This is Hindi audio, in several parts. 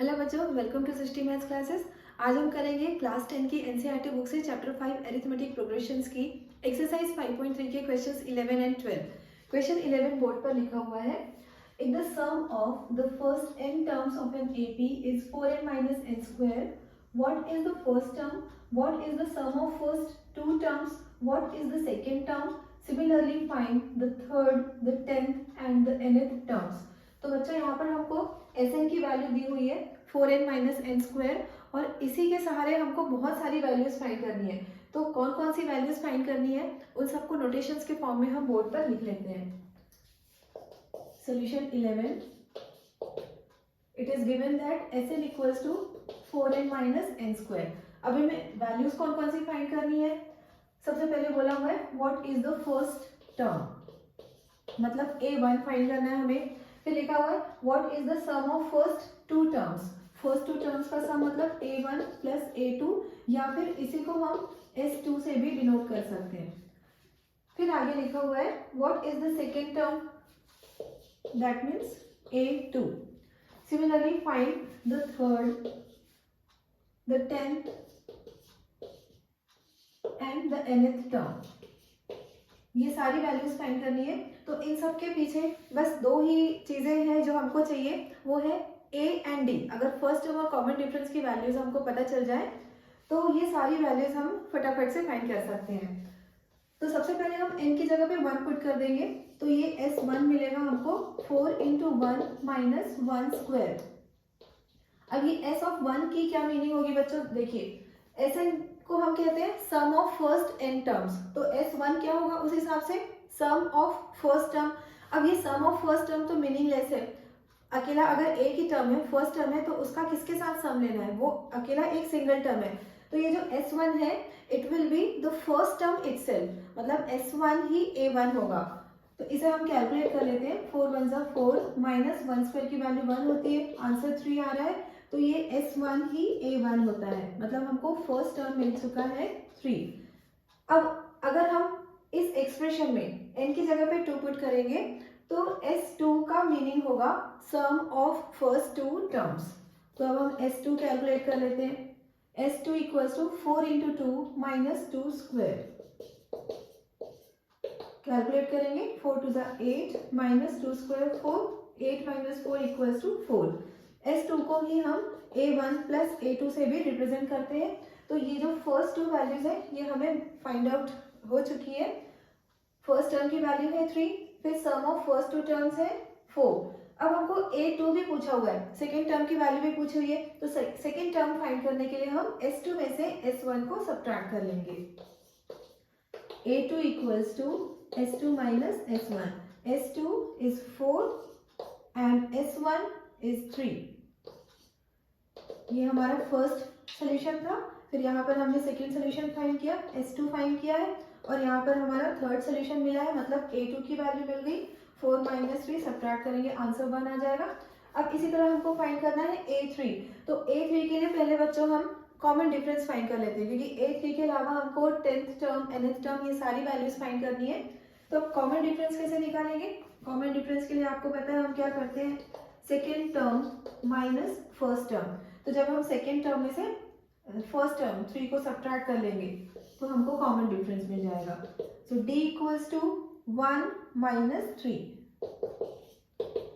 हेलो बच्चों, वेलकम टू सिस्टी मैथ्स क्लासेस। आज हम करेंगे क्लास 10 की एनसीईआरटी बुक से चैप्टर 5 अरिथमेटिक प्रोग्रेशंस की एक्सरसाइज 5.3 के क्वेश्चंस 11 एंड 12। क्वेश्चन 11 बोर्ड पर लिखा हुआ है, if the sum of the first n terms of an AP is 4n minus n square, what is the first term, what is the sum of first two terms, what is the second term, similarly find the third, the 10th and the nth terms। तो बच्चों यहाँ पर हमको Sn की वैल्यू दी हुई है 4n माइनस एन स्क्वायर, और इसी के सहारे हमको बहुत सारी वैल्यूज फाइंड करनी है। तो कौन कौन सी वैल्यूज फाइंड करनी है उन सबको नोटेशंस के फॉर्म में हम बोर्ड पर लिख लेते हैं। Solution 11, it is given that Sn equals to 4n minus n square. अभी हमें वैल्यूज कौन कौन सी फाइंड करनी है। सबसे पहले बोला हुआ है what is the first term, मतलब a1 फाइंड करना है हमें। फिर लिखा हुआ है what is the sum of first two terms, first two terms का सम मतलब a1 प्लस a2, या फिर इसी को हम s2 से भी डिनोट कर सकते हैं। फिर आगे लिखा हुआ है what is the second term, that means a2। Similarly find the third, the 10th and the nth term. ये सारी वैल्यूज फाइंड करनी है। तो इन सब के पीछे बस दो ही चीजें हैं जो हमको चाहिए, वो है a एंड d। अगर फर्स्ट टर्म और कॉमन डिफरेंस की वैल्यूज हमको पता चल जाए तो ये सारी वैल्यूज हम फटाफट से फाइंड कर सकते हैं। तो सबसे पहले हम n की जगह पे 1 पुट कर देंगे, तो ये s1 मिलेगा हमको 4 इंटू 1 माइनस 1 स्क्वायर। अब ये s ऑफ 1 की क्या मीनिंग होगी बच्चों, देखिए Sn को हम कहते हैं सम ऑफ फर्स्ट n टर्म्स, तो s1 क्या होगा उस हिसाब से सम ऑफ फर्स्ट टर्म। अब ये सम ऑफ फर्स्ट टर्म तो मीनिंगलेस है, अकेला अगर एक ही टर्म है, फर्स्ट टर्म है, तो उसका किसके साथ सम लेना है, वो अकेला एक सिंगल टर्म है। तो ये जो s1 है it will be the first term itself, मतलब s1 ही a1 होगा। तो इसे हम कैलकुलेट कर लेते हैं। 4 1 जा 4 माइनस 1 स्क्वायर की वैल्यू 1 होती है, आंसर 3 आ रहा है। तो ये s1 ही a1 होता है, मतलब हमको फर्स्ट टर्म मिल चुका है 3। अब अगर हम इस एक्सप्रेशन में n की जगह पे 2 पुट करेंगे तो s2 का मीनिंग होगा sum of first two terms. तो अब हम s2 कैलकुलेट कर लेते हैं। s2 equals to 4 into 2 minus 2 square. Calculate करेंगे 4 to the 8 minus 2 square 4, 8 minus 4 equals to 4। s2 को ही हम a1 प्लस a2 से भी रिप्रेजेंट करते हैं। तो ये जो फर्स्ट टू वैल्यूज है ये हमें फाइंड आउट हो चुकी है। फर्स्ट टर्म की वैल्यू है 3, फिर सम ऑफ फर्स्ट टू टर्म्स है 4। अब हमको a2 भी पूछा हुआ है, सेकेंड टर्म की वैल्यू भी पूछी हुई है, तो सेकेंड टर्म फाइंड करने के लिए हम s2 में से s1 को सब्ट्रैक्ट कर लेंगे। a2 equals to s2 minus s1, s2 is 4 and s1 is 3। ये हमारा फर्स्ट सोल्यूशन था। फिर यहाँ पर हमने सेकेंड सोल्यूशन फाइंड किया, s2 फाइंड किया है, और यहाँ पर हमारा थर्ड सोल्यूशन मिला है, मतलब a2 की वैल्यू मिल गई। 4 माइनस 3 सब्ट्रैक्ट करेंगे, आंसर 1 आ जाएगा। अब इसी तरह हमको फाइंड करना है a3। तो a3 के लिए पहले बच्चों हम कॉमन डिफरेंस फाइंड कर लेते हैं, क्योंकि a3 के अलावा हमको 10th टर्म, nth टर्म, ये सारी वैल्यूज फाइंड करनी है। तो कॉमन डिफरेंस कैसे निकालेंगे। कॉमन डिफरेंस के लिए आपको पता है हम क्या करते हैं, second term minus first term. तो जब हम सेकेंड टर्म में से फर्स्ट टर्म 3 को सब्ट्रैक्ट कर लेंगे तो हमको कॉमन डिफरेंस मिल जाएगा। So d equals to 1 minus 3,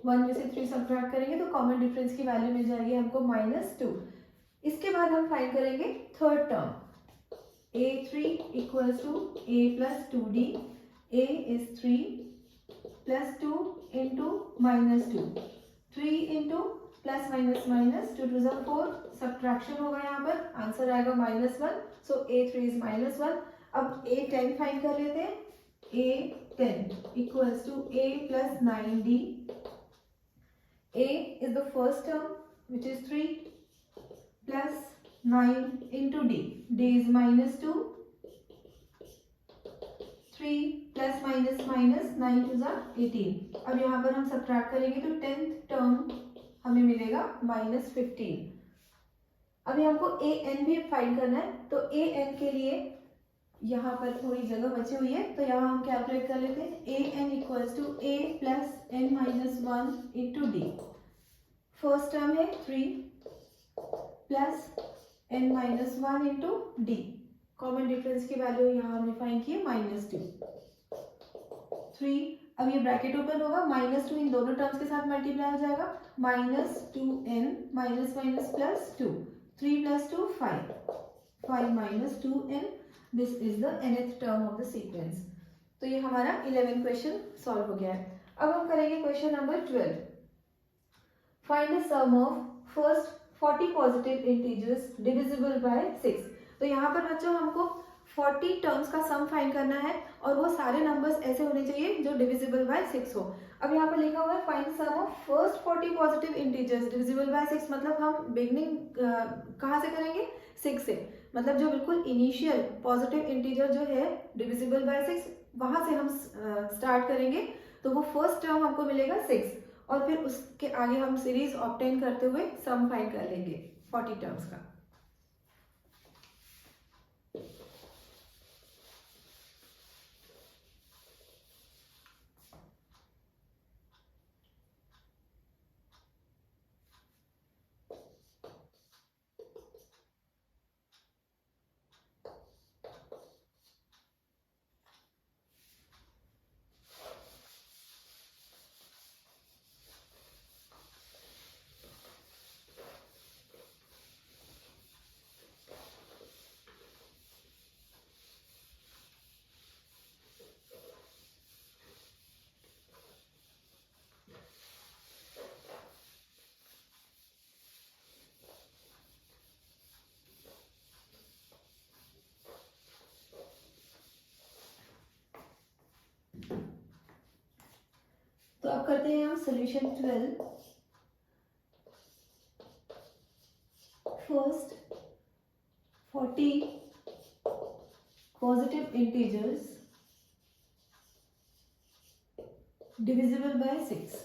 1 में से 3 सब्ट्रैक्ट करेंगे तो कॉमन डिफरेंस की वैल्यू मिल जाएगी हमको -2। इसके बाद हम फाइंड करेंगे third term, a3 equals to a plus 2d, a is 3 plus 2 into minus 2, 3 into plus minus minus 2 two ज़ा 4, सब्ट्रैक्शन होगा यहाँ पर, आंसर आएगा -1। So a3 is -1। अब a10 फाइंड कर लेते हैं। a10 equals to a plus 9d, a is the first term which is 3 plus 9 into d, d is -2, 3 plus minus minus 9 two ज़ा 18। अब यहाँ पर हम सब्ट्रैक्ट करेंगे तो 10th टर्म हमें मिलेगा -15। अभी हमको an भी फाइंड करना है, तो an के लिए यहाँ पर थोड़ी जगह बची हुई है, तो यहाँ हम कैलकुलेट कर लेते हैं। an equals to a plus n minus 1 into d. First term है 3 plus n minus 1 into d, common difference की वैल्यू यहाँ हमने फाइंड की है -2। 3, अब ये ब्रैकेट ओपन होगा, -2 इन दोनों टर्म्स के साथ मल्टीप्लाई हो जाएगा, -2n minus minus plus 2, 3 plus 2 5, 5 minus 2n, this is the nth term of the sequence. तो ये हमारा 11 क्वेश्चन सॉल्व हो गया है। अब हम करेंगे question number 12। Find the sum of first 40 positive integers divisible by 6। तो यहाँ पर बच्चों हमको 40 टर्म्स का सम फाइंड करना है और वो सारे नंबर्स ऐसे होने चाहिए जो डिविजिबल बाय 6 हो। अब यहाँ पर लिखा हुआ है find sum of first 40 positive integers divisible by 6, मतलब हम बिगनिंग कहाँ से करेंगे, 6 से, मतलब जो बिल्कुल इनिशियल पॉजिटिव इंटीजर जो है डिविजिबल बाय 6 वहां से हम स्टार्ट करेंगे। तो वो फर्स्ट टर्म हमको मिलेगा 6 और फिर उसके आगे हम सीरीज ऑब्टेन करते हुए सम फाइंड कर लेंगे 40 टर्म्स का। तो अब करते हैं हम solution 12। First 40 positive integers divisible by 6।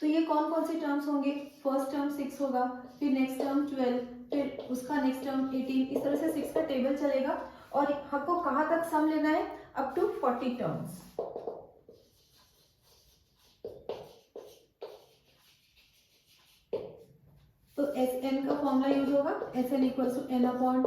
तो ये कौन कौन से टर्म्स होंगे, फर्स्ट टर्म 6 होगा, फिर नेक्स्ट टर्म 12, फिर उसका नेक्स्ट टर्म 18, इस तरह से 6 का टेबल चलेगा और हमको कहाँ तक सम लेना है, अप टू 40 टर्म्स। तो एस एन का फॉर्मूला यूज होगा, S n equal to n upon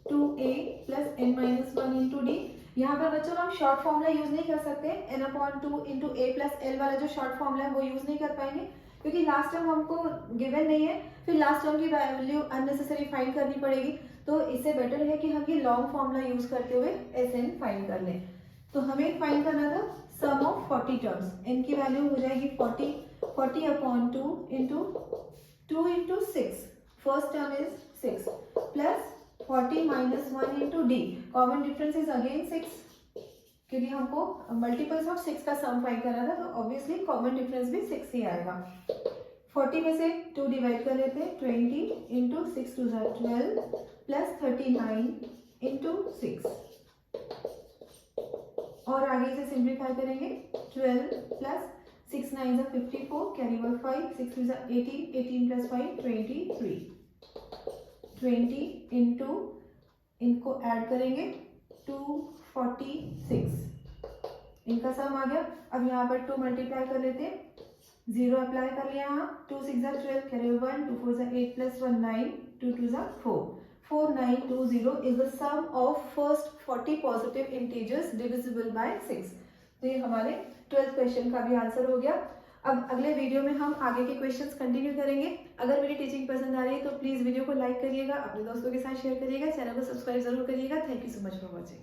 2a plus n minus 1 into d. यहाँ पर बच्चों हम शॉर्ट फॉर्मूला यूज नहीं कर सकते, n upon 2 into a plus l वाला जो शॉर्ट फॉर्मूला है वो यूज नहीं कर पाएंगे क्योंकि लास्ट टर्म हमको गिवन नहीं है, फिर लास्ट टर्म की वैल्यू अननेसेसरी फाइंड करनी पड़ेगी। तो इससे बेटर है कि हम ये लॉन्ग फॉर्मूला यूज करते हुए एस एन फाइंड कर लें। तो हमें फाइंड करना था सम ऑफ 40 टर्म्स, n की वैल्यू हो जाएगी 40 upon 2 into 2 into 6, first term is 6 plus 40 minus 1 into d, common difference is again 6 क्योंकि हमको मल्टीपल्स ऑफ 6 का सम फाइंड करना था, तो ऑब्वियसली कॉमन डिफरेंस भी 6 ही आएगा। 40 में से 2 डिवाइड कर लेते हैं, 20 इंटू 6 टू 12 प्लस 39 इंटू 6 और आगे से सिंप्लीफाई करेंगे, 12 प्लस 6 9 जा 54, कैरी ओवर 5, 6 2 जा 18, 18 प्लस 5 23, 20 इंटू इनको ऐड करेंगे 246, इनका सम आ गया। अब यहाँ पर 2 मल्टीप्लाई कर लेते हैं, 0 अप्लाई कर लिया यहाँ, 2 6 जा 12, कैरी ओवर 1, 2 4 जा 8 प्लस 1 9, 2 2 जा 4, 4920 is the sum of first 40 positive integers divisible by 6। तो ये हमारे 12th क्वेश्चन का भी आंसर हो गया। अब अगले वीडियो में हम आगे के क्वेश्चंस कंटिन्यू करेंगे। अगर मेरी टीचिंग पसंद आ रही है तो प्लीज़ वीडियो को लाइक करिएगा, अपने दोस्तों के साथ शेयर करिएगा, चैनल को सब्सक्राइब जरूर करिएगा। Thank you so much for watching.